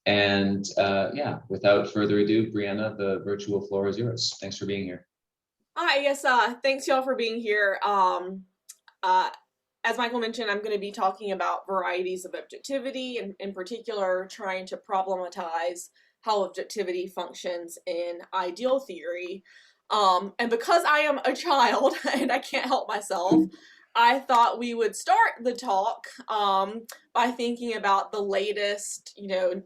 And yeah, without further ado, Briana, the virtual floor is yours. Thanks for being here. Hi, yes, thanks y'all for being here. As Michael mentioned, I'm going to be talking about varieties of objectivity, and in particular, trying to problematize how objectivity functions in ideal theory. And because I am a child and I can't help myself, I thought we would start the talk by thinking about the latest, New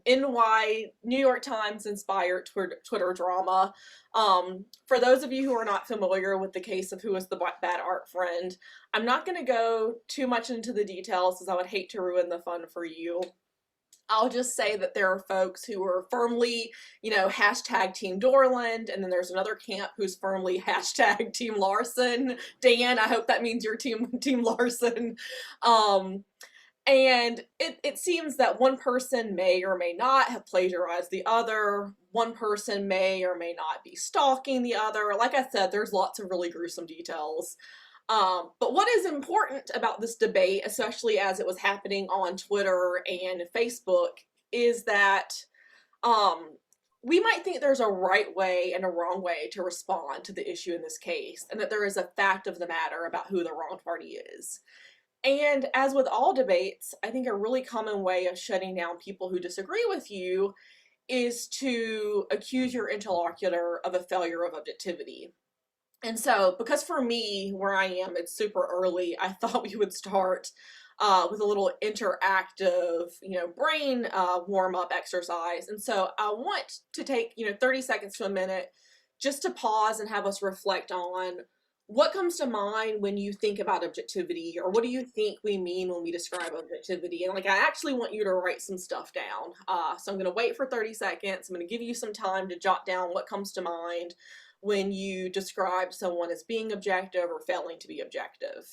York Times inspired Twitter drama. For those of you who are not familiar with the case of Who Was the Bad Art Friend, I'm not going to go too much into the details because I would hate to ruin the fun for you. I'll just say that there are folks who are firmly, hashtag Team Dorland, and then there's another camp who's firmly hashtag Team Larson. Dan, I hope that means you're Team Larson. And it seems that one person may or may not have plagiarized the other. One person may or may not be stalking the other. Like I said, there's lots of really gruesome details. But what is important about this debate, especially as it was happening on Twitter and Facebook, is that we might think there's a right way and a wrong way to respond to the issue in this case, and that there is a fact of the matter about who the wrong party is. And as with all debates, I think a really common way of shutting down people who disagree with you is to accuse your interlocutor of a failure of objectivity. And so, because for me, where I am, it's super early, I thought we would start with a little interactive, brain warm-up exercise. And so I want to take, 30 seconds to a minute just to pause and have us reflect on what comes to mind when you think about objectivity, or what do you think we mean when we describe objectivity? And I actually want you to write some stuff down. So I'm going to wait for 30 seconds. I'm going to give you some time to jot down what comes to mind when you describe someone as being objective or failing to be objective.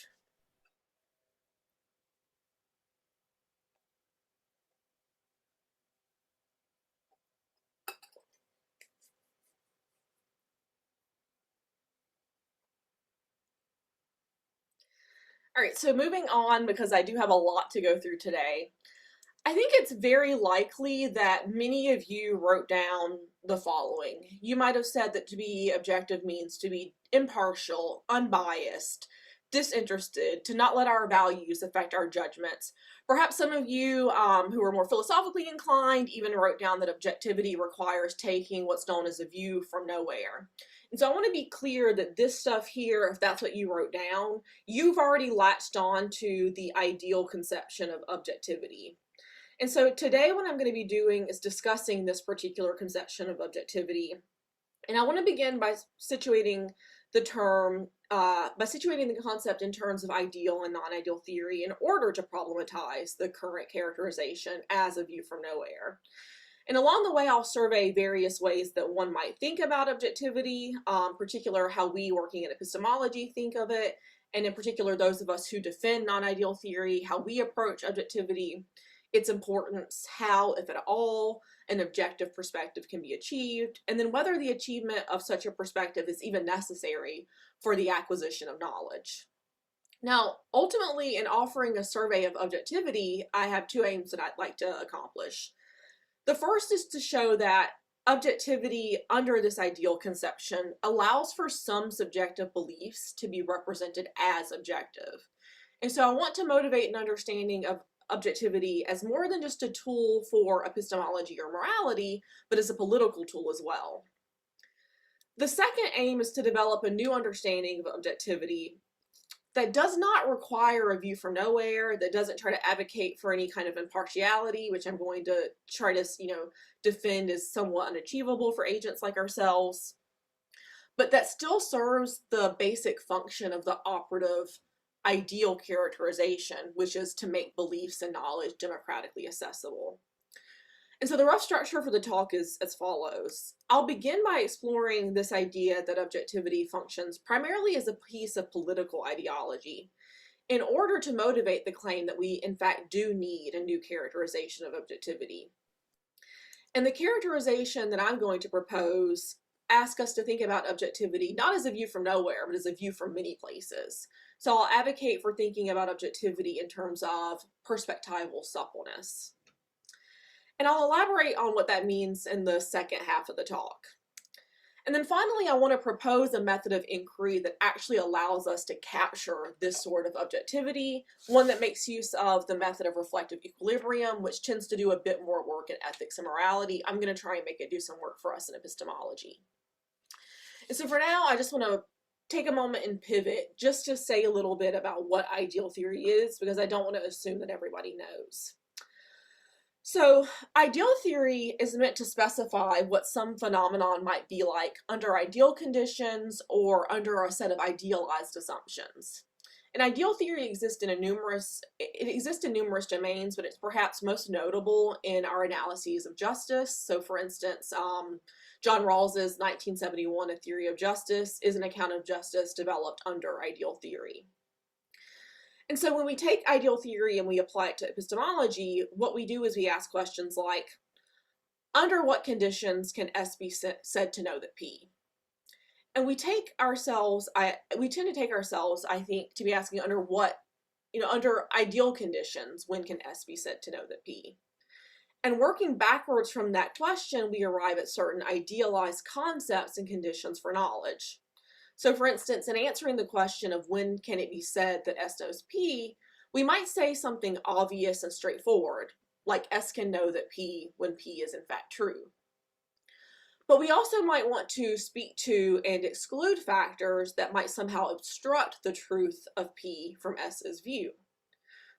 All right, so moving on, because I do have a lot to go through today, I think it's very likely that many of you wrote down the following. You might have said that to be objective means to be impartial, unbiased, disinterested, to not let our values affect our judgments. Perhaps some of you who are more philosophically inclined even wrote down that objectivity requires taking what's known as a view from nowhere. And so I want to be clear that this stuff here, if that's what you wrote down, you've already latched on to the ideal conception of objectivity. And so today what I'm going to be doing is discussing this particular conception of objectivity. And I want to begin by situating the concept in terms of ideal and non-ideal theory in order to problematize the current characterization as a view from nowhere. And along the way, I'll survey various ways that one might think about objectivity, particular how we working in epistemology think of it, and in particular those of us who defend non-ideal theory, how we approach objectivity, its importance, how, if at all, an objective perspective can be achieved, and then whether the achievement of such a perspective is even necessary for the acquisition of knowledge. Now, ultimately, in offering a survey of objectivity, I have two aims that I'd like to accomplish. The first is to show that objectivity under this ideal conception allows for some subjective beliefs to be represented as objective. And so I want to motivate an understanding of objectivity as more than just a tool for epistemology or morality, but as a political tool as well. The second aim is to develop a new understanding of objectivity that does not require a view from nowhere, that doesn't try to advocate for any kind of impartiality, which I'm going to try to, defend as somewhat unachievable for agents like ourselves, but that still serves the basic function of the operative ideal characterization, which is to make beliefs and knowledge democratically accessible. And so the rough structure for the talk is as follows. I'll begin by exploring this idea that objectivity functions primarily as a piece of political ideology in order to motivate the claim that we in fact do need a new characterization of objectivity. And the characterization that I'm going to propose asks us to think about objectivity not as a view from nowhere, but as a view from many places. So I'll advocate for thinking about objectivity in terms of perspectival suppleness. And I'll elaborate on what that means in the second half of the talk. And then finally, I want to propose a method of inquiry that actually allows us to capture this sort of objectivity, one that makes use of the method of reflective equilibrium, which tends to do a bit more work in ethics and morality. I'm going to try and make it do some work for us in epistemology. And so for now, I just want to take a moment and pivot just to say a little bit about what ideal theory is, because I don't want to assume that everybody knows. So ideal theory is meant to specify what some phenomenon might be like under ideal conditions or under a set of idealized assumptions. And ideal theory exists in numerous domains, but it's perhaps most notable in our analyses of justice. So for instance, John Rawls's 1971 A Theory of Justice is an account of justice developed under ideal theory. And so when we take ideal theory and we apply it to epistemology, what we do is we ask questions like, under what conditions can S be said to know that P? And we tend to take ourselves, I think, to be asking under ideal conditions, when can S be said to know that P? And working backwards from that question, we arrive at certain idealized concepts and conditions for knowledge. So for instance, in answering the question of when can it be said that S knows P, we might say something obvious and straightforward, like S can know that P when P is in fact true. But we also might want to speak to and exclude factors that might somehow obstruct the truth of P from S's view.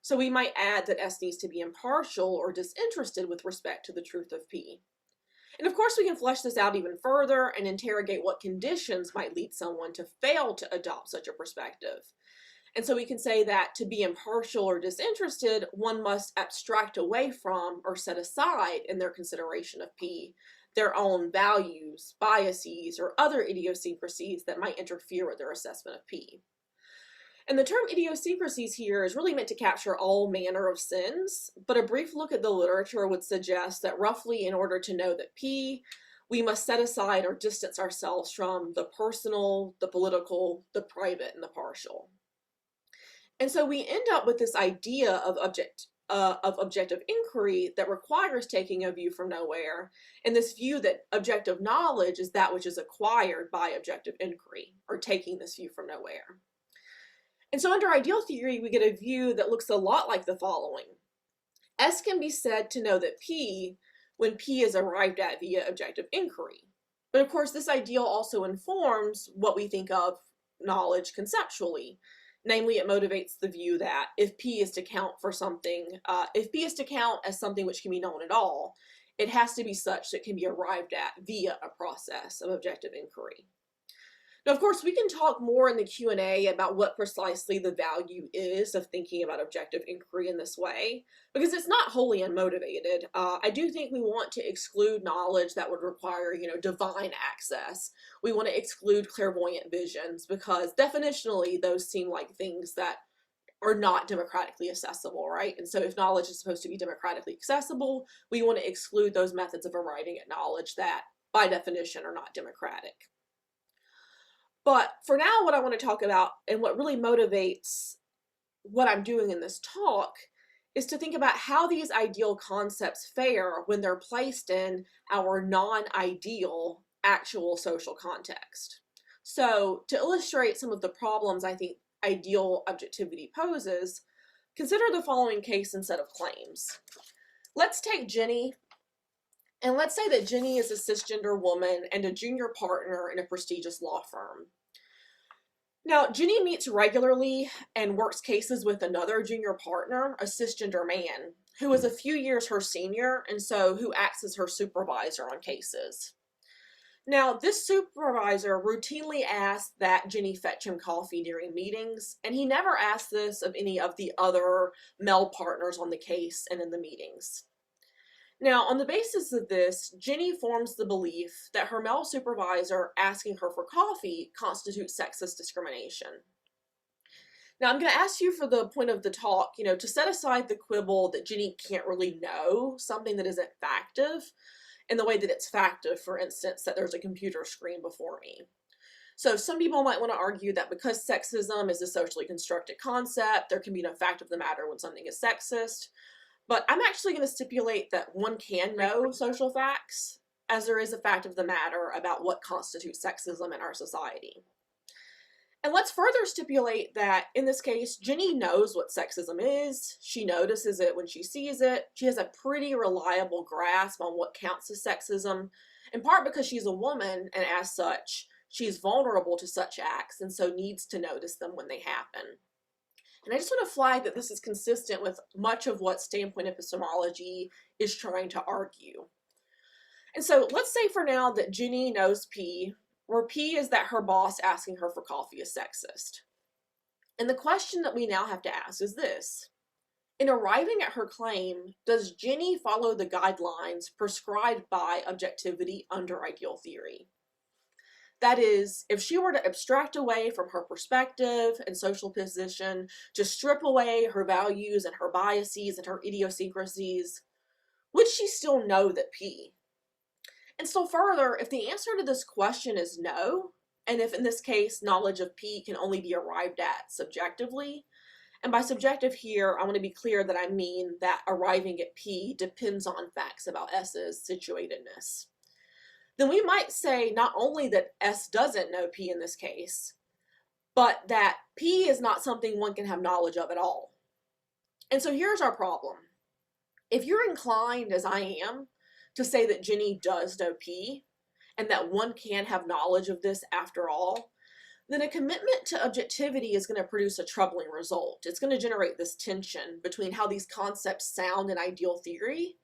So we might add that S needs to be impartial or disinterested with respect to the truth of P. And of course, we can flesh this out even further and interrogate what conditions might lead someone to fail to adopt such a perspective. And so we can say that to be impartial or disinterested, one must abstract away from or set aside in their consideration of P their own values, biases, or other idiosyncrasies that might interfere with their assessment of P. And the term idiosyncrasies here is really meant to capture all manner of sins, but a brief look at the literature would suggest that roughly in order to know that P, we must set aside or distance ourselves from the personal, the political, the private, and the partial. And so we end up with this idea of objective inquiry that requires taking a view from nowhere, and this view that objective knowledge is that which is acquired by objective inquiry, or taking this view from nowhere. And so under ideal theory, we get a view that looks a lot like the following. S can be said to know that P when P is arrived at via objective inquiry. But of course, this ideal also informs what we think of knowledge conceptually. Namely, it motivates the view that if P is to count for something, if P is to count as something which can be known at all, it has to be such that it can be arrived at via a process of objective inquiry. Now, of course, we can talk more in the Q&A about what precisely the value is of thinking about objective inquiry in this way, because it's not wholly unmotivated. I do think we want to exclude knowledge that would require, divine access. We want to exclude clairvoyant visions because definitionally those seem like things that are not democratically accessible, right? And so if knowledge is supposed to be democratically accessible, we want to exclude those methods of arriving at knowledge that, by definition, are not democratic. But for now, what I want to talk about and what really motivates what I'm doing in this talk is to think about how these ideal concepts fare when they're placed in our non-ideal actual social context. So to illustrate some of the problems I think ideal objectivity poses, consider the following case and set of claims. Let's take Jenny, and let's say that Jenny is a cisgender woman and a junior partner in a prestigious law firm. Now, Jenny meets regularly and works cases with another junior partner, a cisgender man, who is a few years her senior and so who acts as her supervisor on cases. Now, this supervisor routinely asks that Jenny fetch him coffee during meetings, and he never asks this of any of the other male partners on the case and in the meetings. Now, on the basis of this, Jenny forms the belief that her male supervisor asking her for coffee constitutes sexist discrimination. Now, I'm going to ask you for the point of the talk, to set aside the quibble that Jenny can't really know something that isn't factive in the way that it's factive, for instance, that there's a computer screen before me. So some people might want to argue that because sexism is a socially constructed concept, there can be no fact of the matter when something is sexist. But I'm actually going to stipulate that one can know social facts, as there is a fact of the matter about what constitutes sexism in our society. And let's further stipulate that, in this case, Jenny knows what sexism is. She notices it when she sees it. She has a pretty reliable grasp on what counts as sexism, in part because she's a woman, and as such, she's vulnerable to such acts, and so needs to notice them when they happen. And I just want to flag that this is consistent with much of what standpoint epistemology is trying to argue. And so let's say for now that Jenny knows P, where P is that her boss asking her for coffee is sexist. And the question that we now have to ask is this: in arriving at her claim, does Jenny follow the guidelines prescribed by objectivity under ideal theory? That is, if she were to abstract away from her perspective and social position, to strip away her values and her biases and her idiosyncrasies, would she still know that P? And still further, if the answer to this question is no, and if in this case knowledge of P can only be arrived at subjectively, and by subjective here, I want to be clear that I mean that arriving at P depends on facts about S's situatedness, then we might say not only that S doesn't know P in this case, but that P is not something one can have knowledge of at all. And so here's our problem. If you're inclined, as I am, to say that Jenny does know P, and that one can have knowledge of this after all, then a commitment to objectivity is going to produce a troubling result. It's going to generate this tension between how these concepts sound in ideal theory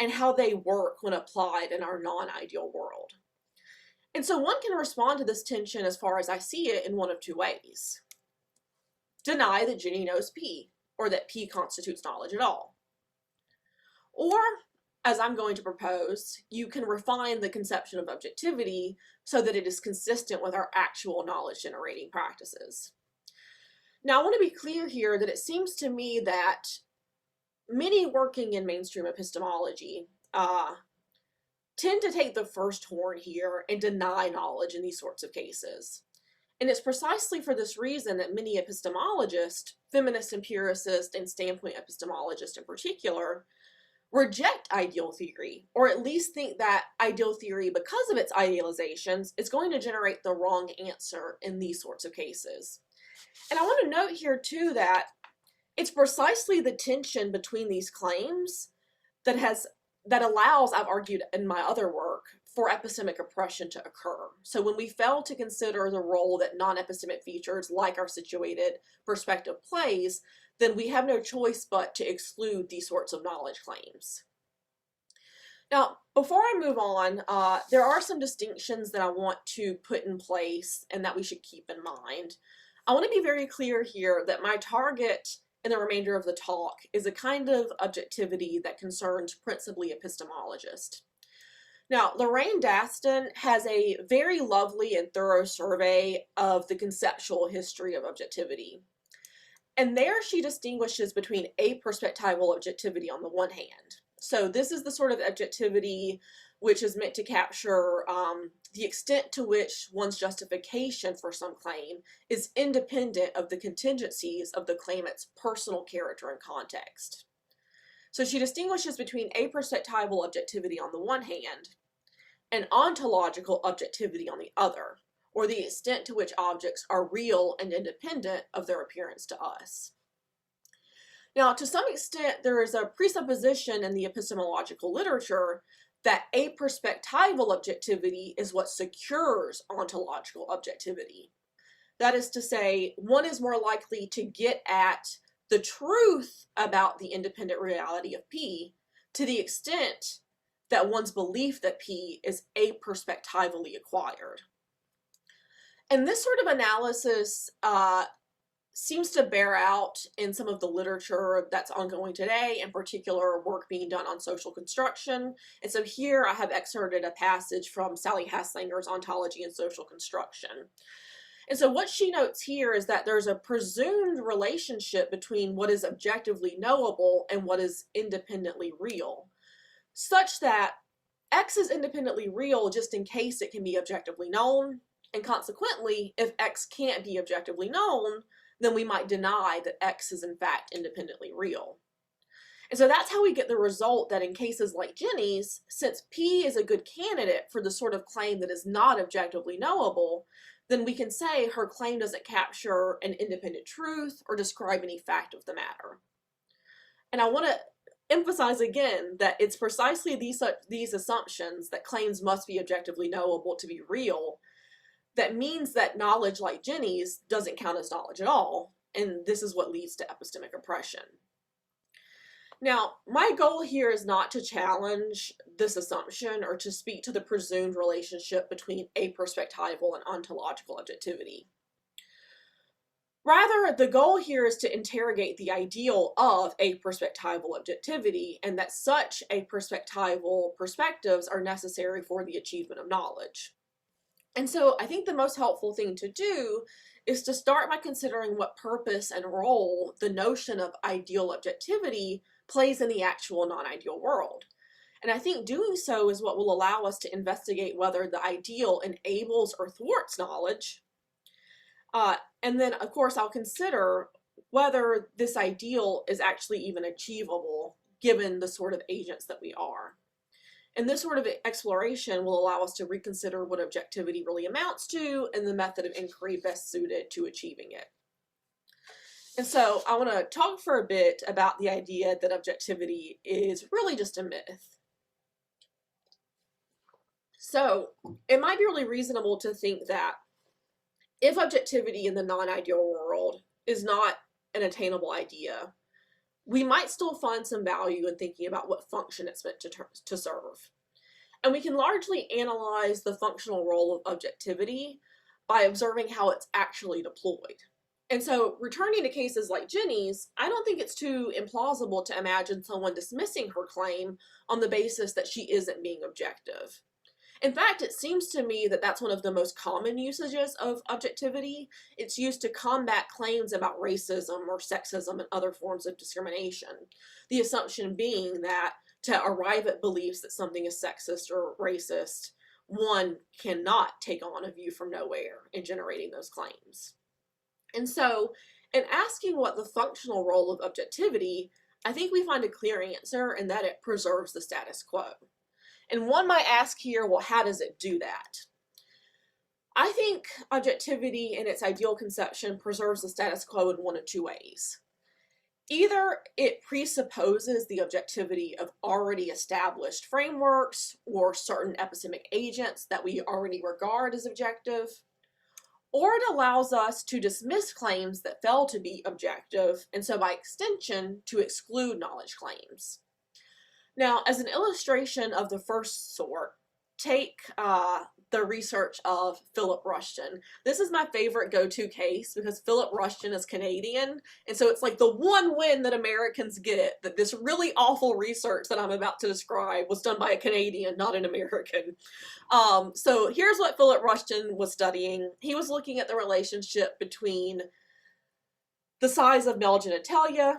and how they work when applied in our non-ideal world. And so one can respond to this tension, as far as I see it, in one of two ways. Deny that Jenny knows P, or that P constitutes knowledge at all. Or, as I'm going to propose, you can refine the conception of objectivity so that it is consistent with our actual knowledge-generating practices. Now, I want to be clear here that it seems to me that many working in mainstream epistemology tend to take the first horn here and deny knowledge in these sorts of cases. And it's precisely for this reason that many epistemologists, feminist empiricists, and standpoint epistemologists in particular, reject ideal theory, or at least think that ideal theory, because of its idealizations, is going to generate the wrong answer in these sorts of cases. And I want to note here too that it's precisely the tension between these claims that allows, I've argued in my other work, for epistemic oppression to occur. So when we fail to consider the role that non-epistemic features like our situated perspective plays, then we have no choice but to exclude these sorts of knowledge claims. Now, before I move on, there are some distinctions that I want to put in place and that we should keep in mind. I want to be very clear here that my target in the remainder of the talk is a kind of objectivity that concerns principally epistemologists. Now, Lorraine Daston has a very lovely and thorough survey of the conceptual history of objectivity. And there she distinguishes between aperspectival objectivity on the one hand. So this is the sort of objectivity which is meant to capture the extent to which one's justification for some claim is independent of the contingencies of the claimant's personal character and context. So she distinguishes between aperspectival objectivity on the one hand and ontological objectivity on the other, or the extent to which objects are real and independent of their appearance to us. Now, to some extent, there is a presupposition in the epistemological literature that aperspectival objectivity is what secures ontological objectivity. That is to say, one is more likely to get at the truth about the independent reality of P to the extent that one's belief that P is aperspectivally acquired. And this sort of analysis seems to bear out in some of the literature that's ongoing today, in particular work being done on social construction. And so here I have excerpted a passage from Sally Haslinger's Ontology and Social Construction. And so what she notes here is that there's a presumed relationship between what is objectively knowable and what is independently real, such that X is independently real just in case it can be objectively known, and consequently, if X can't be objectively known, then we might deny that X is in fact independently real. And so that's how we get the result that in cases like Jenny's, since P is a good candidate for the sort of claim that is not objectively knowable, then we can say her claim doesn't capture an independent truth or describe any fact of the matter. And I want to emphasize again that it's precisely these assumptions that claims must be objectively knowable to be real that means that knowledge like Jenny's doesn't count as knowledge at all, and this is what leads to epistemic oppression. Now, my goal here is not to challenge this assumption or to speak to the presumed relationship between aperspectival and ontological objectivity. Rather, the goal here is to interrogate the ideal of aperspectival objectivity and that such aperspectival perspectives are necessary for the achievement of knowledge. And so I think the most helpful thing to do is to start by considering what purpose and role the notion of ideal objectivity plays in the actual non-ideal world. And I think doing so is what will allow us to investigate whether the ideal enables or thwarts knowledge. And then, of course, I'll consider whether this ideal is actually even achievable given the sort of agents that we are. And this sort of exploration will allow us to reconsider what objectivity really amounts to and the method of inquiry best suited to achieving it. And so I want to talk for a bit about the idea that objectivity is really just a myth. So it might be really reasonable to think that if objectivity in the non-ideal world is not an attainable idea, we might still find some value in thinking about what function it's meant to serve. And we can largely analyze the functional role of objectivity by observing how it's actually deployed. And so returning to cases like Jenny's, I don't think it's too implausible to imagine someone dismissing her claim on the basis that she isn't being objective. In fact, it seems to me that that's one of the most common usages of objectivity. It's used to combat claims about racism or sexism and other forms of discrimination. The assumption being that to arrive at beliefs that something is sexist or racist, one cannot take on a view from nowhere in generating those claims. And so, in asking what the functional role of objectivity, I think we find a clear answer in that it preserves the status quo. And one might ask here, well, how does it do that? I think objectivity in its ideal conception preserves the status quo in one of two ways. Either it presupposes the objectivity of already established frameworks or certain epistemic agents that we already regard as objective, or it allows us to dismiss claims that fail to be objective, and so by extension, to exclude knowledge claims. Now, as an illustration of the first sort, take the research of Philip Rushton. This is my favorite go-to case because Philip Rushton is Canadian, and so it's like the one win that Americans get, that this really awful research that I'm about to describe was done by a Canadian, not an American. So here's what Philip Rushton was studying. He was looking at the relationship between the size of male genitalia,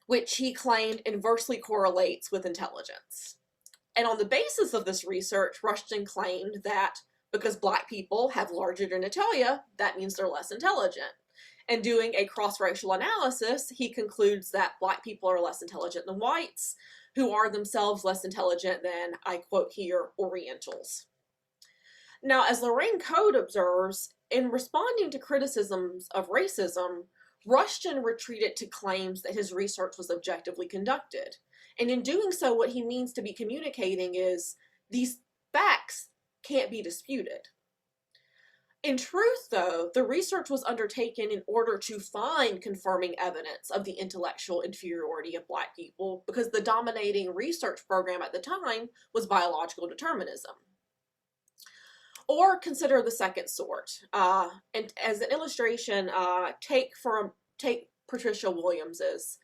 which he claimed inversely correlates with intelligence. And on the basis of this research, Rushton claimed that because Black people have larger genitalia, that means they're less intelligent. And doing a cross-racial analysis, he concludes that Black people are less intelligent than whites, who are themselves less intelligent than, I quote here, Orientals. Now, as Lorraine Code observes, in responding to criticisms of racism, Rushton retreated to claims that his research was objectively conducted. And in doing so, what he means to be communicating is these facts can't be disputed. In truth, though, the research was undertaken in order to find confirming evidence of the intellectual inferiority of Black people because the dominating research program at the time was biological determinism. Or consider the second sort. And as an illustration, take Patricia Williams's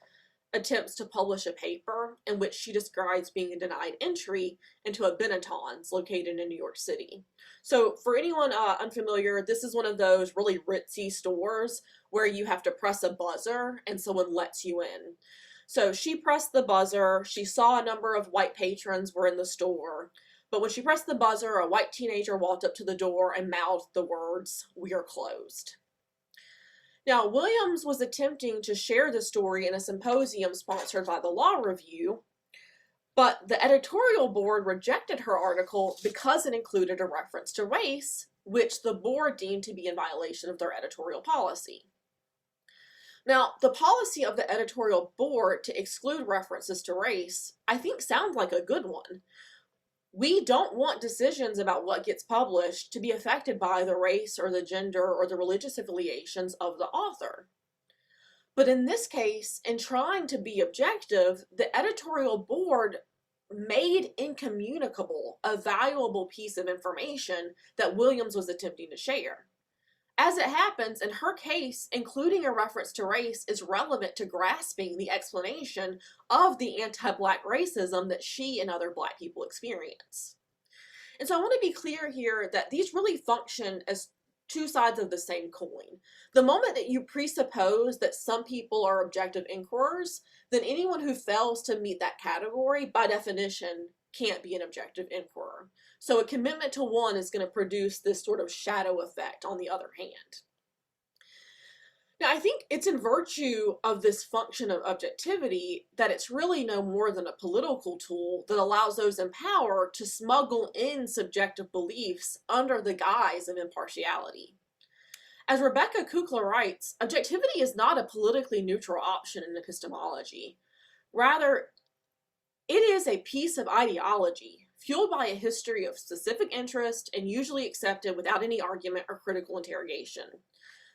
attempts to publish a paper in which she describes being denied entry into a Benetton's located in New York City. So for anyone unfamiliar, this is one of those really ritzy stores where you have to press a buzzer and someone lets you in. So she pressed the buzzer, she saw a number of white patrons were in the store, but when she pressed the buzzer, a white teenager walked up to the door and mouthed the words, "We are closed." Now, Williams was attempting to share the story in a symposium sponsored by the Law Review, but the editorial board rejected her article because it included a reference to race, which the board deemed to be in violation of their editorial policy. Now, the policy of the editorial board to exclude references to race, I think, sounds like a good one. We don't want decisions about what gets published to be affected by the race or the gender or the religious affiliations of the author. But in this case, in trying to be objective, the editorial board made incommunicable a valuable piece of information that Williams was attempting to share. As it happens, in her case, including a reference to race is relevant to grasping the explanation of the anti-Black racism that she and other Black people experience. And so I want to be clear here that these really function as two sides of the same coin. The moment that you presuppose that some people are objective inquirers, then anyone who fails to meet that category, by definition, can't be an objective inquirer. So a commitment to one is going to produce this sort of shadow effect on the other hand. Now, I think it's in virtue of this function of objectivity that it's really no more than a political tool that allows those in power to smuggle in subjective beliefs under the guise of impartiality. As Rebecca Kukla writes, objectivity is not a politically neutral option in epistemology. Rather, it is a piece of ideology fueled by a history of specific interest and usually accepted without any argument or critical interrogation.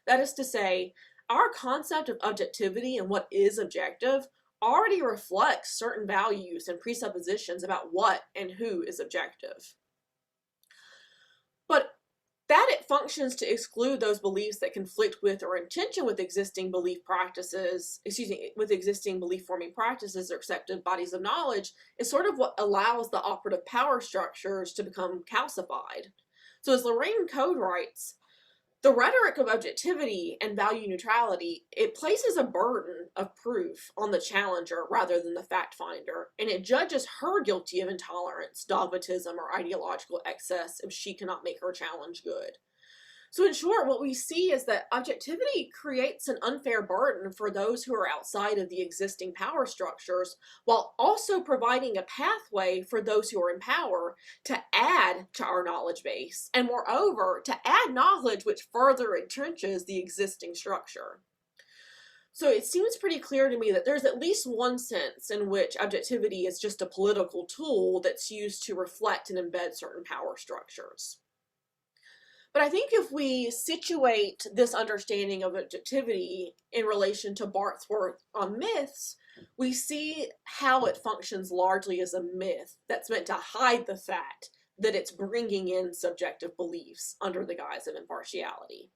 That is to say, our concept of objectivity and what is objective already reflects certain values and presuppositions about what and who is objective. But that it functions to exclude those beliefs that conflict with or in tension with existing belief forming practices or accepted bodies of knowledge is sort of what allows the operative power structures to become calcified. So as Lorraine Code writes, the rhetoric of objectivity and value neutrality, it places a burden of proof on the challenger rather than the fact finder, and it judges her guilty of intolerance, dogmatism, or ideological excess if she cannot make her challenge good. So in short, what we see is that objectivity creates an unfair burden for those who are outside of the existing power structures, while also providing a pathway for those who are in power to add to our knowledge base, and moreover, to add knowledge which further entrenches the existing structure. So it seems pretty clear to me that there's at least one sense in which objectivity is just a political tool that's used to reflect and embed certain power structures. But I think if we situate this understanding of objectivity in relation to Barth's work on myths, we see how it functions largely as a myth that's meant to hide the fact that it's bringing in subjective beliefs under the guise of impartiality.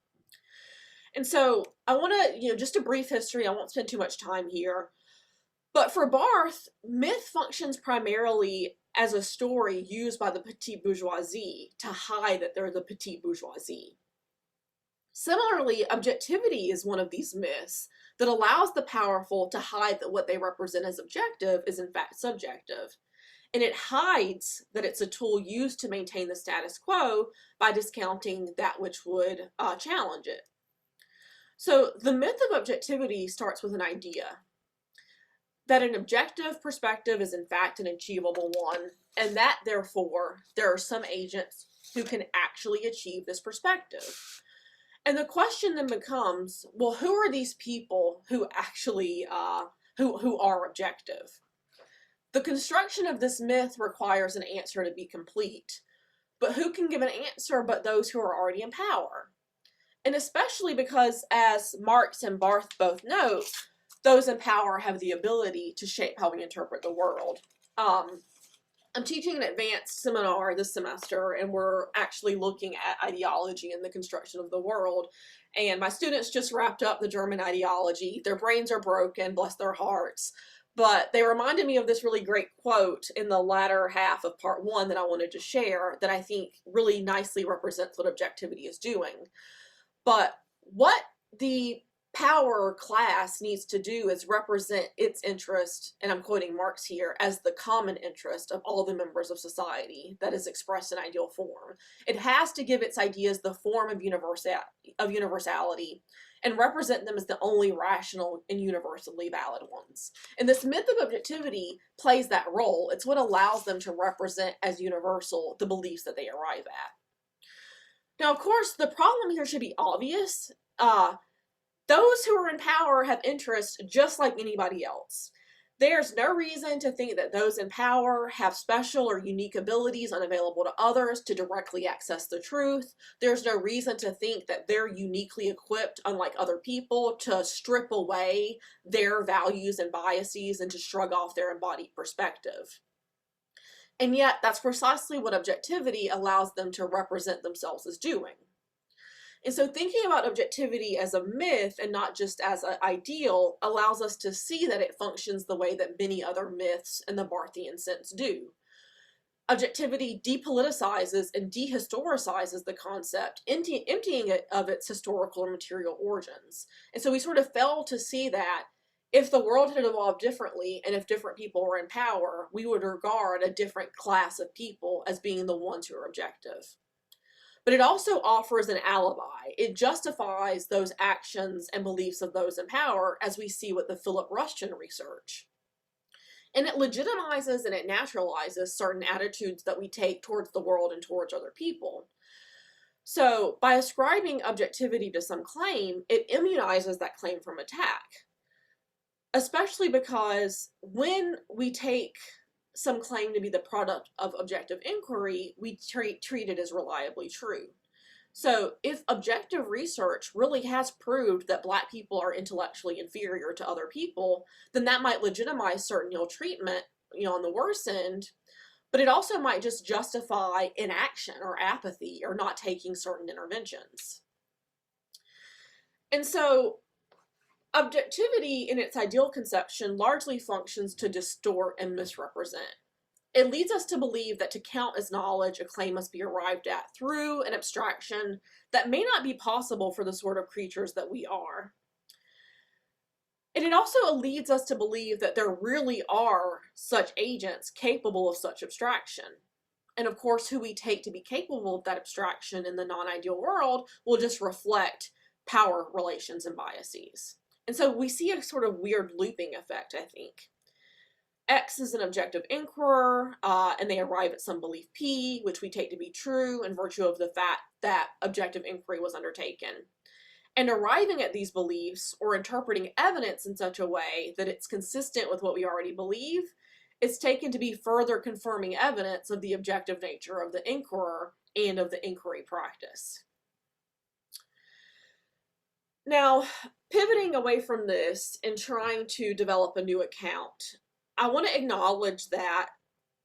And so I want to, just a brief history, I won't spend too much time here. But for Barth, myth functions primarily as a story used by the petite bourgeoisie to hide that they're the petite bourgeoisie. Similarly, objectivity is one of these myths that allows the powerful to hide that what they represent as objective is in fact subjective. And it hides that it's a tool used to maintain the status quo by discounting that which would challenge it. So the myth of objectivity starts with an idea that an objective perspective is in fact an achievable one, and that therefore there are some agents who can actually achieve this perspective. And the question then becomes, well, who are these people who actually who are objective? The construction of this myth requires an answer to be complete, but who can give an answer but those who are already in power? And especially because, as Marx and Barth both note, those in power have the ability to shape how we interpret the world. I'm teaching an advanced seminar this semester, and we're actually looking at ideology and the construction of the world. And my students just wrapped up the German ideology. Their brains are broken, bless their hearts. But they reminded me of this really great quote in the latter half of part one that I wanted to share that I think really nicely represents what objectivity is doing. But what the power class needs to do is represent its interest, and I'm quoting Marx here, as the common interest of all the members of society that is expressed in ideal form. It has to give its ideas the form of universality and represent them as the only rational and universally valid ones. And this myth of objectivity plays that role. It's what allows them to represent as universal the beliefs that they arrive at. Now, of course, the problem here should be obvious. Those who are in power have interests just like anybody else. There's no reason to think that those in power have special or unique abilities unavailable to others to directly access the truth. There's no reason to think that they're uniquely equipped, unlike other people, to strip away their values and biases and to shrug off their embodied perspective. And yet, that's precisely what objectivity allows them to represent themselves as doing. And so thinking about objectivity as a myth and not just as an ideal allows us to see that it functions the way that many other myths in the Barthian sense do. Objectivity depoliticizes and dehistoricizes the concept, emptying it of its historical or material origins. And so we sort of fail to see that if the world had evolved differently and if different people were in power, we would regard a different class of people as being the ones who are objective. But it also offers an alibi. It justifies those actions and beliefs of those in power, as we see with the Philip Rushton research. And it legitimizes and it naturalizes certain attitudes that we take towards the world and towards other people. So by ascribing objectivity to some claim, it immunizes that claim from attack. Especially because when we take some claim to be the product of objective inquiry, we treat it as reliably true. So if objective research really has proved that Black people are intellectually inferior to other people, then that might legitimize certain ill treatment, on the worst end, but it also might just justify inaction or apathy or not taking certain interventions. And so objectivity in its ideal conception largely functions to distort and misrepresent. It leads us to believe that to count as knowledge, a claim must be arrived at through an abstraction that may not be possible for the sort of creatures that we are. And it also leads us to believe that there really are such agents capable of such abstraction. And of course, who we take to be capable of that abstraction in the non-ideal world will just reflect power relations and biases. And so we see a sort of weird looping effect, I think. X is an objective inquirer, and they arrive at some belief P, which we take to be true in virtue of the fact that objective inquiry was undertaken. And arriving at these beliefs, or interpreting evidence in such a way that it's consistent with what we already believe, is taken to be further confirming evidence of the objective nature of the inquirer and of the inquiry practice. Now, pivoting away from this and trying to develop a new account, I want to acknowledge that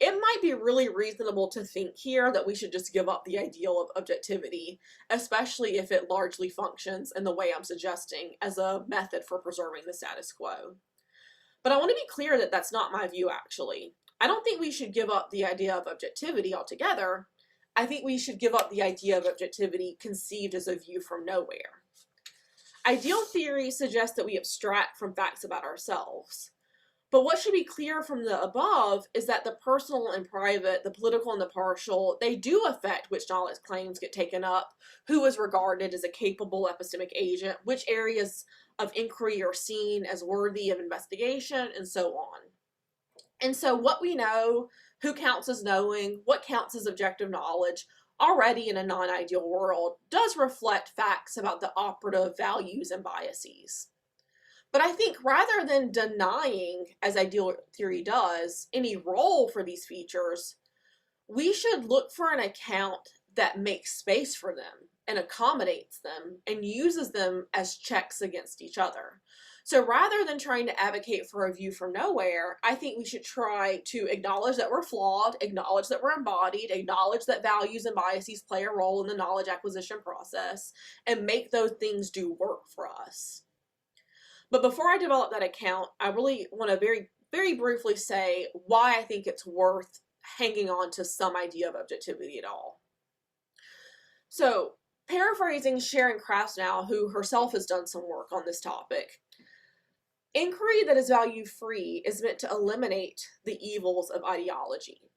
it might be really reasonable to think here that we should just give up the ideal of objectivity, especially if it largely functions in the way I'm suggesting as a method for preserving the status quo. But I want to be clear that that's not my view, actually. I don't think we should give up the idea of objectivity altogether. I think we should give up the idea of objectivity conceived as a view from nowhere. Ideal theory suggests that we abstract from facts about ourselves. But what should be clear from the above is that the personal and private, the political and the partial, they do affect which knowledge claims get taken up, who is regarded as a capable epistemic agent, which areas of inquiry are seen as worthy of investigation, and so on. And so what we know, who counts as knowing, what counts as objective knowledge, already in a non-ideal world, does reflect facts about the operative values and biases. But I think rather than denying, as ideal theory does, any role for these features, we should look for an account that makes space for them and accommodates them and uses them as checks against each other. So rather than trying to advocate for a view from nowhere, I think we should try to acknowledge that we're flawed, acknowledge that we're embodied, acknowledge that values and biases play a role in the knowledge acquisition process, and make those things do work for us. But before I develop that account, I really want to very, very briefly say why I think it's worth hanging on to some idea of objectivity at all. So Paraphrasing Sharon Krasnow, who herself has done some work on this topic, inquiry that is value-free is meant to eliminate the evils of ideology.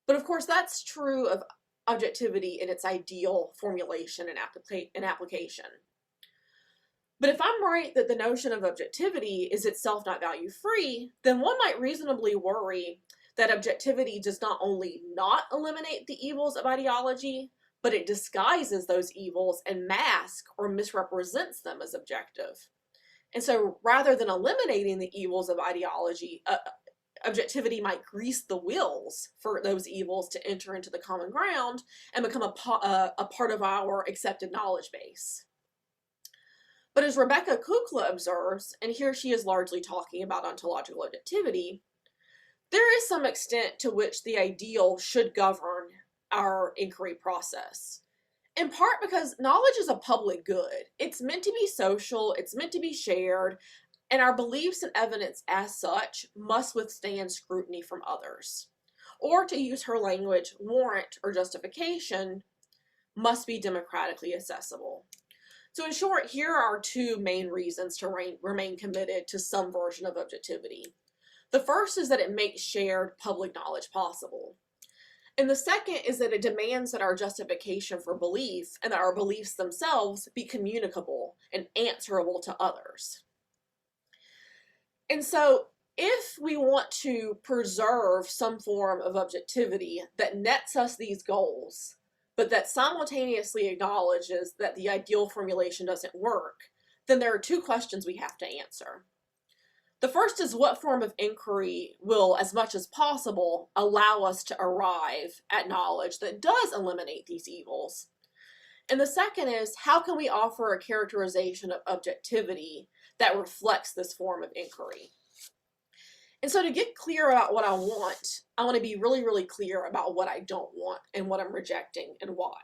But of course, that's true of objectivity in its ideal formulation and application. But if I'm right that the notion of objectivity is itself not value-free, then one might reasonably worry that objectivity does not only not eliminate the evils of ideology, but it disguises those evils and masks or misrepresents them as objective. And so rather than eliminating the evils of ideology, objectivity might grease the wheels for those evils to enter into the common ground and become a part of our accepted knowledge base. But as Rebecca Kukla observes, and here she is largely talking about ontological objectivity, there is some extent to which the ideal should govern our inquiry process. In part because knowledge is a public good. It's meant to be social, it's meant to be shared, and our beliefs and evidence as such must withstand scrutiny from others. Or to use her language, warrant or justification must be democratically accessible. So in short, here are two main reasons to remain committed to some version of objectivity. The first is that it makes shared public knowledge possible. And the second is that it demands that our justification for belief and that our beliefs themselves be communicable and answerable to others. And so if we want to preserve some form of objectivity that nets us these goals, but that simultaneously acknowledges that the ideal formulation doesn't work, then there are two questions we have to answer. The first is what form of inquiry will, as much as possible, allow us to arrive at knowledge that does eliminate these evils? And the second is, how can we offer a characterization of objectivity that reflects this form of inquiry? And so to get clear about what I want to be really, really clear about what I don't want and what I'm rejecting and why.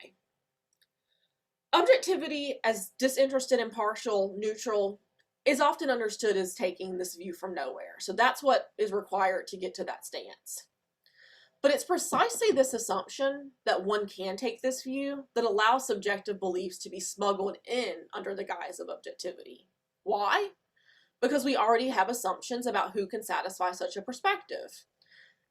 Objectivity, as disinterested, impartial, neutral, is often understood as taking this view from nowhere. So that's what is required to get to that stance. But it's precisely this assumption that one can take this view that allows subjective beliefs to be smuggled in under the guise of objectivity. Why? Because we already have assumptions about who can satisfy such a perspective.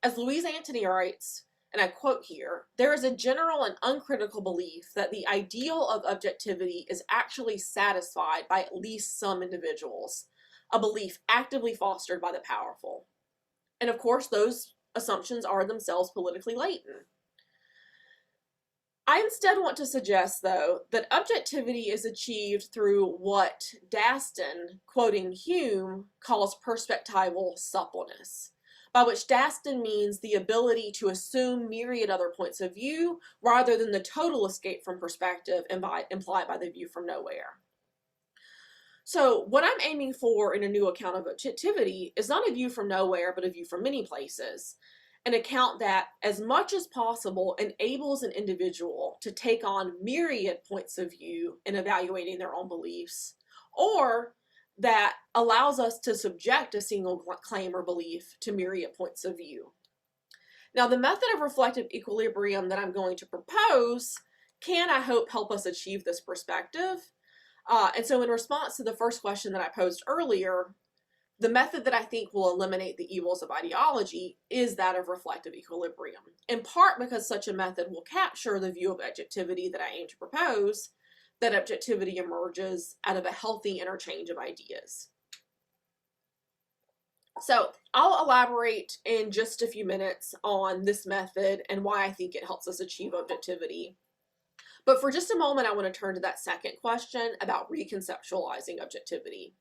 As Louise Antony writes, and I quote here, "There is a general and uncritical belief that the ideal of objectivity is actually satisfied by at least some individuals, a belief actively fostered by the powerful." And of course, those assumptions are themselves politically latent. I instead want to suggest, though, that objectivity is achieved through what Daston, quoting Hume, calls perspectival suppleness, by which Daston means the ability to assume myriad other points of view rather than the total escape from perspective implied by the view from nowhere. So what I'm aiming for in a new account of objectivity is not a view from nowhere, but a view from many places. An account that, as much as possible, enables an individual to take on myriad points of view in evaluating their own beliefs, or that allows us to subject a single claim or belief to myriad points of view. Now, the method of reflective equilibrium that I'm going to propose can, I hope, help us achieve this perspective. And so in response to the first question that I posed earlier, the method that I think will eliminate the evils of ideology is that of reflective equilibrium, in part because such a method will capture the view of objectivity that I aim to propose, that objectivity emerges out of a healthy interchange of ideas. So I'll elaborate in just a few minutes on this method and why I think it helps us achieve objectivity. But for just a moment, I want to turn to that second question about reconceptualizing objectivity.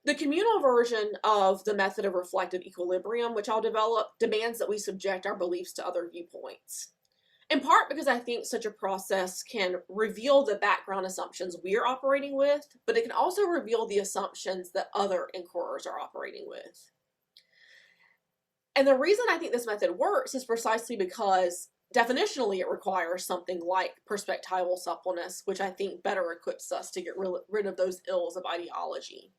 The communal version of the method of reflective equilibrium, which I'll develop, demands that we subject our beliefs to other viewpoints. In part because I think such a process can reveal the background assumptions we're operating with, but it can also reveal the assumptions that other inquirers are operating with. And the reason I think this method works is precisely because definitionally it requires something like perspectival suppleness, which I think better equips us to get rid of those ills of ideology.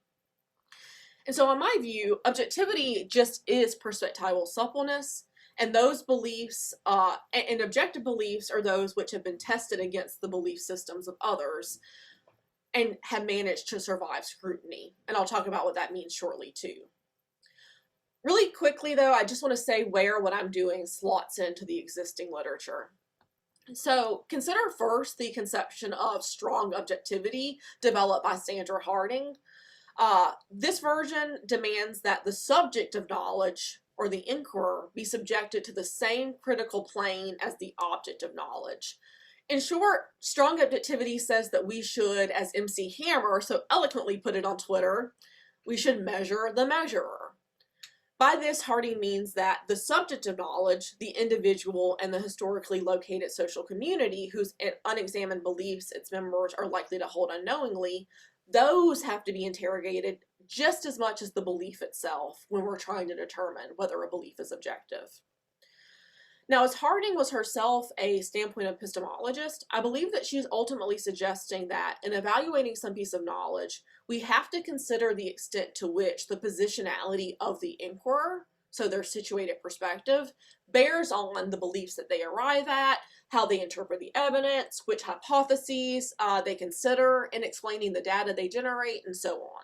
And so in my view, objectivity just is perspectival suppleness, And those beliefs, and objective beliefs are those which have been tested against the belief systems of others and have managed to survive scrutiny. And I'll talk about what that means shortly too. Really quickly though, I just want to say where what I'm doing slots into the existing literature. So consider first the conception of strong objectivity developed by Sandra Harding. This version demands that the subject of knowledge, or the inquirer, be subjected to the same critical plane as the object of knowledge. In short, strong objectivity says that we should, as MC Hammer so eloquently put it on Twitter, we should measure the measurer. By this, Harding means that the subject of knowledge, the individual and the historically located social community whose unexamined beliefs its members are likely to hold unknowingly, those have to be interrogated just as much as the belief itself when we're trying to determine whether a belief is objective. Now, as Harding was herself a standpoint epistemologist, I believe that she's ultimately suggesting that in evaluating some piece of knowledge, we have to consider the extent to which the positionality of the inquirer, so their situated perspective, bears on the beliefs that they arrive at, how they interpret the evidence, which hypotheses they consider in explaining the data they generate, and so on.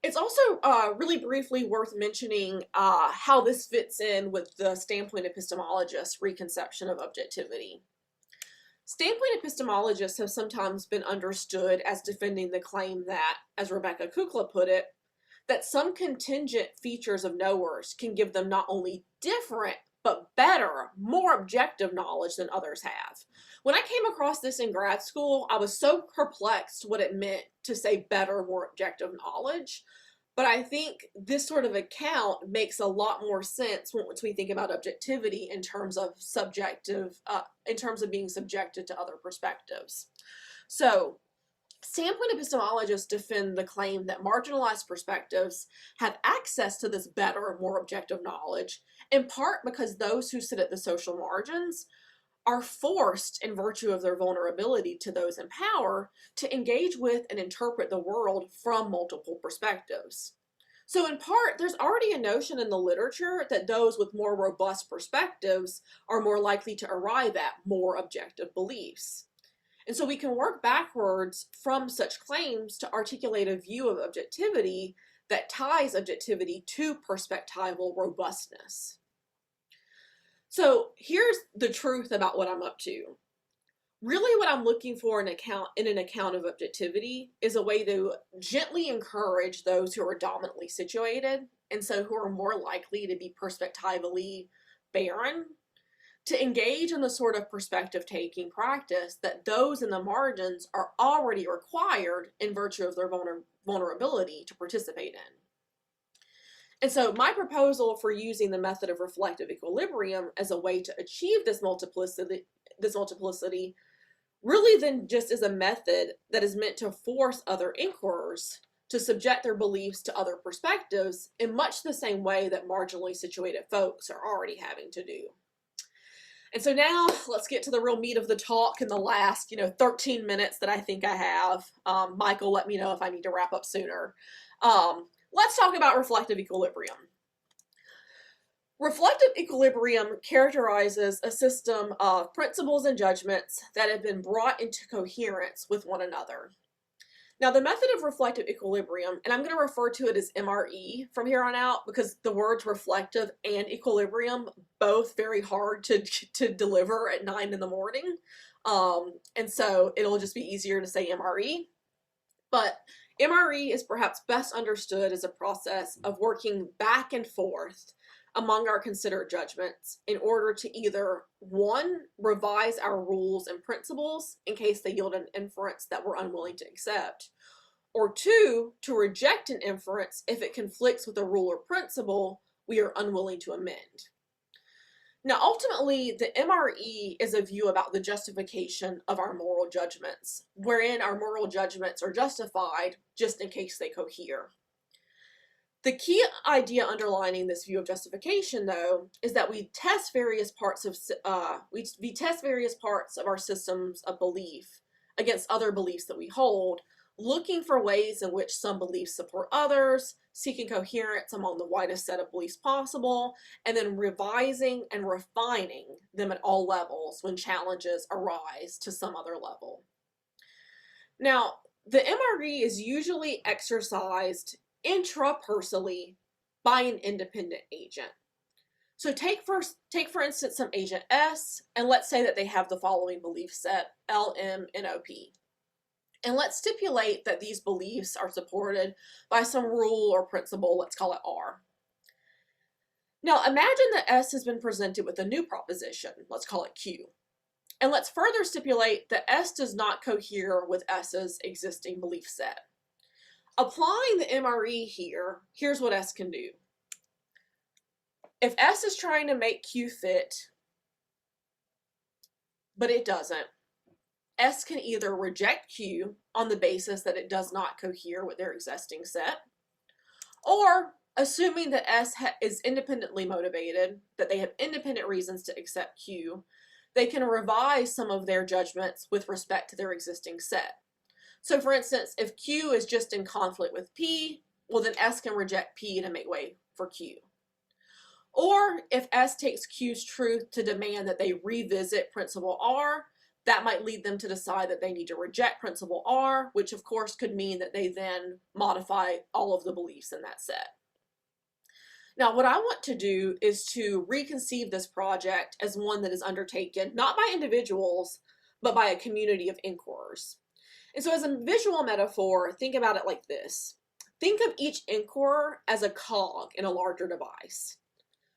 It's also really briefly worth mentioning how this fits in with the standpoint epistemologist's reconception of objectivity. Standpoint epistemologists have sometimes been understood as defending the claim that, as Rebecca Kukla put it, that some contingent features of knowers can give them not only different, but better, more objective knowledge than others have. When I came across this in grad school, I was so perplexed what it meant to say better, more objective knowledge. But I think this sort of account makes a lot more sense once we think about objectivity in terms of being subjected to other perspectives. So, standpoint epistemologists defend the claim that marginalized perspectives have access to this better, more objective knowledge, in part because those who sit at the social margins are forced, in virtue of their vulnerability to those in power, to engage with and interpret the world from multiple perspectives. So in part, there's already a notion in the literature that those with more robust perspectives are more likely to arrive at more objective beliefs. And so we can work backwards from such claims to articulate a view of objectivity that ties objectivity to perspectival robustness. So here's the truth about what I'm up to. Really what I'm looking for in an account of objectivity is a way to gently encourage those who are dominantly situated, and so who are more likely to be perspectivally barren, to engage in the sort of perspective-taking practice that those in the margins are already required in virtue of their vulnerability to participate in. And so my proposal for using the method of reflective equilibrium as a way to achieve this multiplicity really then just is a method that is meant to force other inquirers to subject their beliefs to other perspectives in much the same way that marginally situated folks are already having to do. And so now let's get to the real meat of the talk in the last, 13 minutes that I think I have. Michael, let me know if I need to wrap up sooner. Let's talk about reflective equilibrium. Reflective equilibrium characterizes a system of principles and judgments that have been brought into coherence with one another. Now, the method of reflective equilibrium, and I'm going to refer to it as MRE from here on out because the words reflective and equilibrium both very hard to deliver at 9 in the morning. And so it'll just be easier to say MRE. But MRE is perhaps best understood as a process of working back and forth among our considered judgments in order to either, 1, revise our rules and principles in case they yield an inference that we're unwilling to accept, or 2, to reject an inference if it conflicts with a rule or principle we are unwilling to amend. Now, ultimately, the MRE is a view about the justification of our moral judgments, wherein our moral judgments are justified just in case they cohere. The key idea underlining this view of justification, though, is that we test various parts of our systems of belief against other beliefs that we hold, looking for ways in which some beliefs support others, seeking coherence among the widest set of beliefs possible, and then revising and refining them at all levels when challenges arise to some other level. Now, the MRE is usually exercised intrapersonally by an independent agent. So take for instance some agent S, and let's say that they have the following belief set, L, M, N, O, P. And let's stipulate that these beliefs are supported by some rule or principle, let's call it R. Now imagine that S has been presented with a new proposition, let's call it Q. And let's further stipulate that S does not cohere with S's existing belief set. Applying the MRE here, here's what S can do. If S is trying to make Q fit, but it doesn't, S can either reject Q on the basis that it does not cohere with their existing set, or assuming that S is independently motivated, that they have independent reasons to accept Q, they can revise some of their judgments with respect to their existing set. So for instance, if Q is just in conflict with P, well then S can reject P to make way for Q. Or if S takes Q's truth to demand that they revisit principle R, that might lead them to decide that they need to reject principle R, which of course could mean that they then modify all of the beliefs in that set. Now, what I want to do is to reconceive this project as one that is undertaken not by individuals, but by a community of inquirers. And so as a visual metaphor, think about it like this. Think of each inquirer as a cog in a larger device.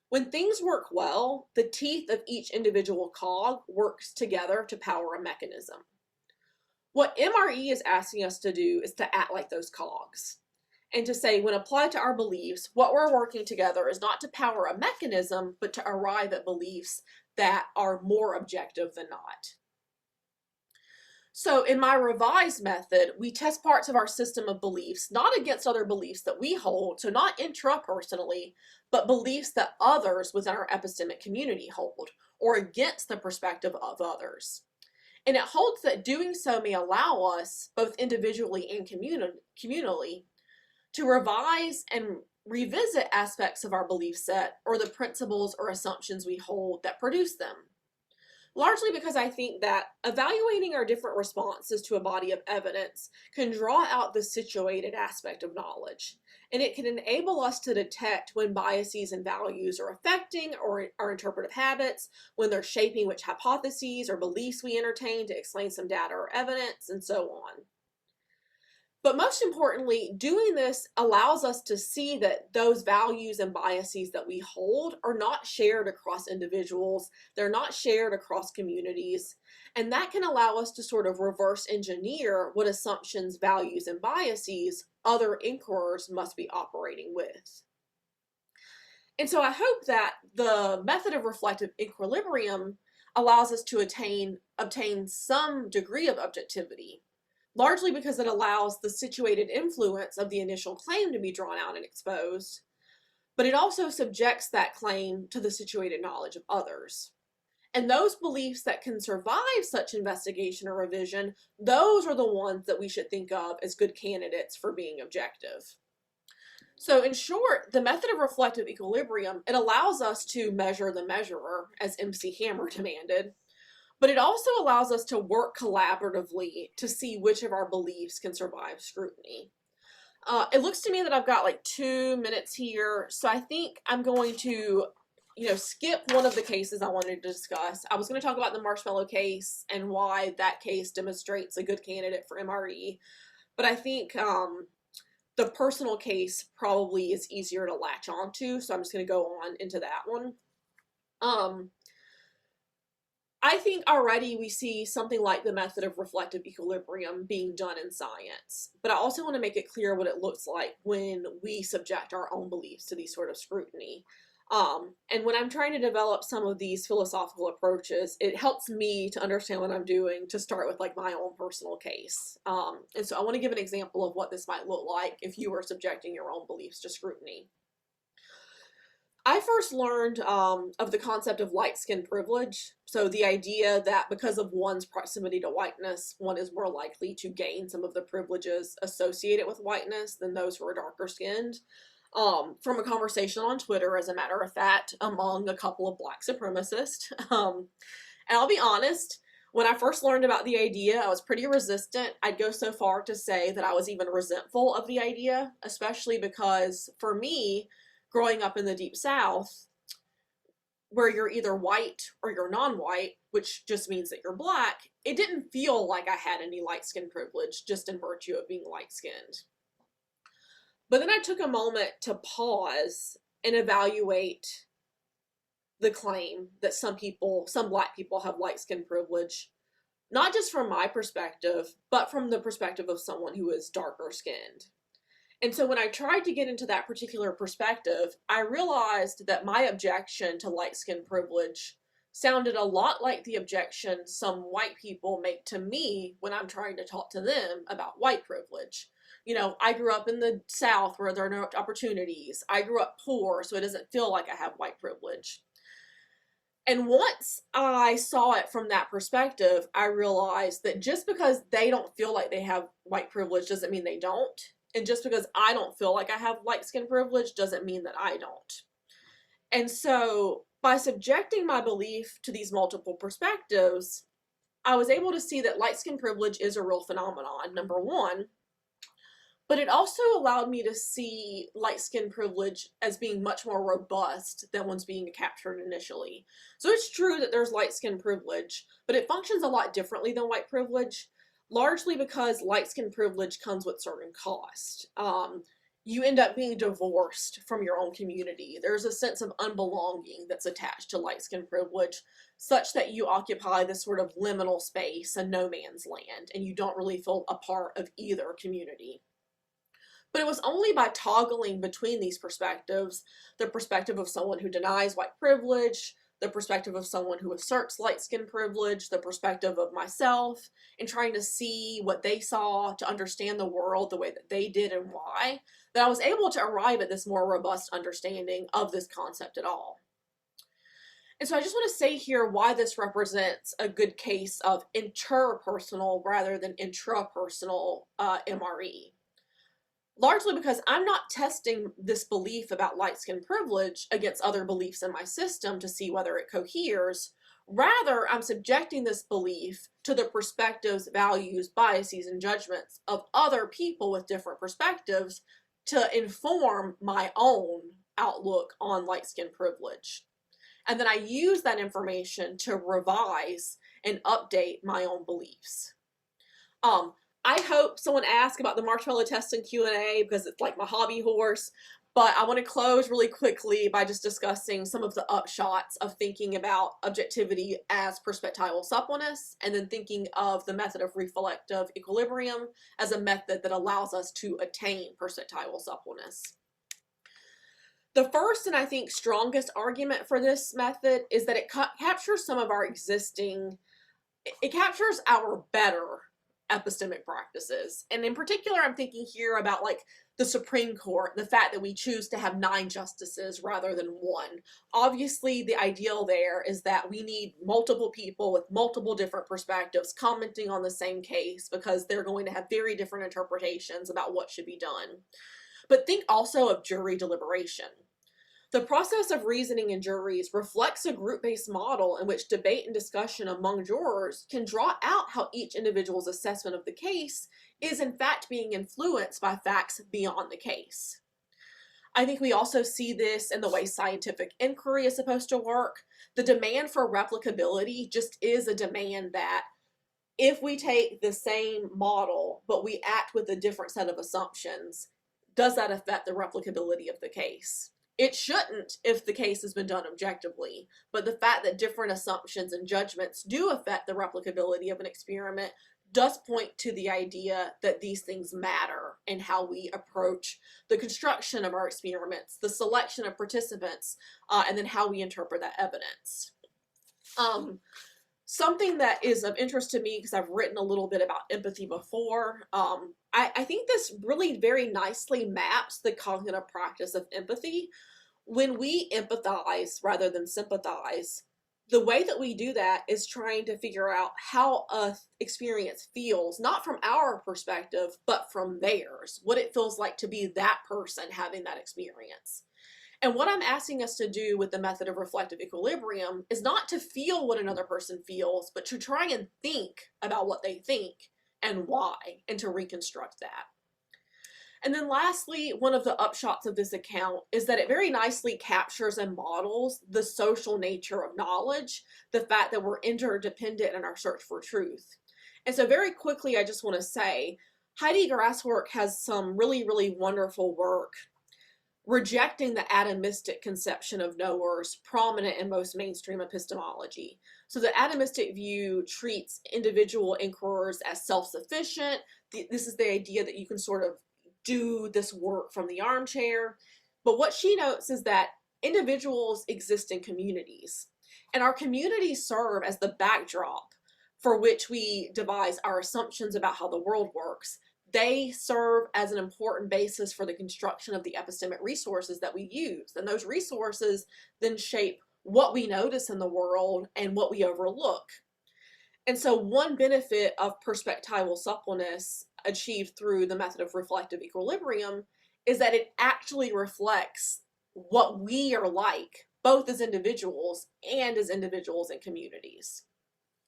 When things work well, the teeth of each individual cog works together to power a mechanism. What MRE is asking us to do is to act like those cogs, and to say, when applied to our beliefs, what we're working together is not to power a mechanism, but to arrive at beliefs that are more objective than not. So in my revised method, we test parts of our system of beliefs, not against other beliefs that we hold, so not intrapersonally, but beliefs that others within our epistemic community hold, or against the perspective of others. And it holds that doing so may allow us, both individually and communally, to revise and revisit aspects of our belief set, or the principles or assumptions we hold that produce them. Largely because I think that evaluating our different responses to a body of evidence can draw out the situated aspect of knowledge, and it can enable us to detect when biases and values are affecting our interpretive habits, when they're shaping which hypotheses or beliefs we entertain to explain some data or evidence, and so on. But most importantly, doing this allows us to see that those values and biases that we hold are not shared across individuals, they're not shared across communities, and that can allow us to sort of reverse engineer what assumptions, values, and biases other inquirers must be operating with. And so I hope that the method of reflective equilibrium allows us to obtain some degree of objectivity, largely because it allows the situated influence of the initial claim to be drawn out and exposed, but it also subjects that claim to the situated knowledge of others. And those beliefs that can survive such investigation or revision, those are the ones that we should think of as good candidates for being objective. So in short, the method of reflective equilibrium, it allows us to measure the measurer, as MC Hammer demanded, but it also allows us to work collaboratively to see which of our beliefs can survive scrutiny. It looks to me that I've got like 2 minutes here, so I think I'm going to, skip one of the cases I wanted to discuss. I was going to talk about the marshmallow case and why that case demonstrates a good candidate for MRE, but I think the personal case probably is easier to latch onto, so I'm just going to go on into that one. I think already we see something like the method of reflective equilibrium being done in science, but I also want to make it clear what it looks like when we subject our own beliefs to these sort of scrutiny. And when I'm trying to develop some of these philosophical approaches, it helps me to understand what I'm doing to start with like my own personal case. And so I want to give an example of what this might look like if you were subjecting your own beliefs to scrutiny. I first learned of the concept of light skin privilege. So the idea that because of one's proximity to whiteness, one is more likely to gain some of the privileges associated with whiteness than those who are darker skinned. From a conversation on Twitter, as a matter of fact, among a couple of Black supremacists. And I'll be honest, when I first learned about the idea, I was pretty resistant. I'd go so far to say that I was even resentful of the idea, especially because for me, growing up in the Deep South, where you're either white or you're non-white, which just means that you're Black, it didn't feel like I had any light skin privilege just in virtue of being light-skinned. But then I took a moment to pause and evaluate the claim that some Black people have light skin privilege, not just from my perspective, but from the perspective of someone who is darker skinned. And so when I tried to get into that particular perspective, I realized that my objection to light skin privilege sounded a lot like the objection some white people make to me when I'm trying to talk to them about white privilege. You know, I grew up in the South where there are no opportunities. I grew up poor, so it doesn't feel like I have white privilege. And once I saw it from that perspective, I realized that just because they don't feel like they have white privilege doesn't mean they don't. And just because I don't feel like I have light skin privilege doesn't mean that I don't. And so by subjecting my belief to these multiple perspectives, I was able to see that light skin privilege is a real phenomenon, number one. But it also allowed me to see light skin privilege as being much more robust than one's being captured initially. So it's true that there's light skin privilege, but it functions a lot differently than white privilege, largely because light skin privilege comes with certain cost. You end up being divorced from your own community. There's a sense of unbelonging that's attached to light skin privilege, such that you occupy this sort of liminal space, a no man's land, and you don't really feel a part of either community. But it was only by toggling between these perspectives, the perspective of someone who denies white privilege, the perspective of someone who asserts light skin privilege, the perspective of myself, and trying to see what they saw, to understand the world the way that they did and why, that I was able to arrive at this more robust understanding of this concept at all. And so I just want to say here why this represents a good case of interpersonal rather than intrapersonal MRE. Largely because I'm not testing this belief about light skin privilege against other beliefs in my system to see whether it coheres. Rather, I'm subjecting this belief to the perspectives, values, biases, and judgments of other people with different perspectives to inform my own outlook on light skin privilege. And then I use that information to revise and update my own beliefs. I hope someone asks about the marshmallow test in Q&A because it's like my hobby horse, but I want to close really quickly by just discussing some of the upshots of thinking about objectivity as perspectival suppleness, and then thinking of the method of reflective equilibrium as a method that allows us to attain perspectival suppleness. The first and I think strongest argument for this method is that it captures some of our it captures our better epistemic practices. And in particular, I'm thinking here about like the Supreme Court, the fact that we choose to have 9 justices rather than 1. Obviously, the ideal there is that we need multiple people with multiple different perspectives commenting on the same case because they're going to have very different interpretations about what should be done. But think also of jury deliberation. The process of reasoning in juries reflects a group-based model in which debate and discussion among jurors can draw out how each individual's assessment of the case is in fact being influenced by facts beyond the case. I think we also see this in the way scientific inquiry is supposed to work. The demand for replicability just is a demand that if we take the same model, but we act with a different set of assumptions, does that affect the replicability of the case? It shouldn't if the case has been done objectively, but the fact that different assumptions and judgments do affect the replicability of an experiment does point to the idea that these things matter in how we approach the construction of our experiments, the selection of participants, and then how we interpret that evidence. Something that is of interest to me, because I've written a little bit about empathy before, I think this really very nicely maps the cognitive practice of empathy, when we empathize rather than sympathize, the way that we do that is trying to figure out how a experience feels, not from our perspective, but from theirs, what it feels like to be that person having that experience. And what I'm asking us to do with the method of reflective equilibrium is not to feel what another person feels, but to try and think about what they think and why, and to reconstruct that. And then lastly, one of the upshots of this account is that it very nicely captures and models the social nature of knowledge, the fact that we're interdependent in our search for truth. And so very quickly, I just want to say, Heidi Grasswork has some really, really wonderful work rejecting the atomistic conception of knowers prominent in most mainstream epistemology. So the atomistic view treats individual inquirers as self-sufficient. This is the idea that you can sort of do this work from the armchair. But what she notes is that individuals exist in communities, and our communities serve as the backdrop for which we devise our assumptions about how the world works. They serve as an important basis for the construction of the epistemic resources that we use. And those resources then shape what we notice in the world and what we overlook. And so one benefit of perspectival suppleness achieved through the method of reflective equilibrium is that it actually reflects what we are like, both as individuals and as individuals in communities.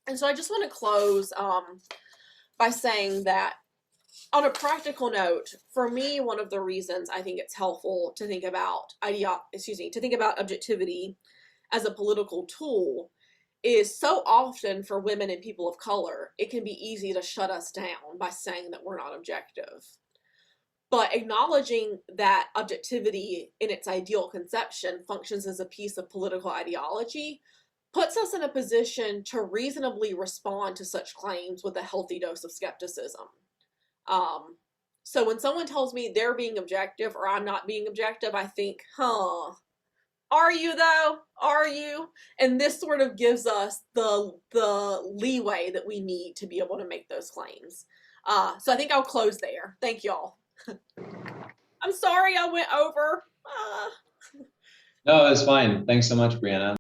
And so I just want to close by saying that on a practical note, for me, one of the reasons I think it's helpful to think about objectivity as a political tool is so often for women and people of color, it can be easy to shut us down by saying that we're not objective. But acknowledging that objectivity in its ideal conception functions as a piece of political ideology puts us in a position to reasonably respond to such claims with a healthy dose of skepticism. So when someone tells me they're being objective or I'm not being objective, I think, are you though? Are you? And this sort of gives us the leeway that we need to be able to make those claims. So I think I'll close there. Thank y'all. I'm sorry I went over. No, it's fine. Thanks so much, Brianna.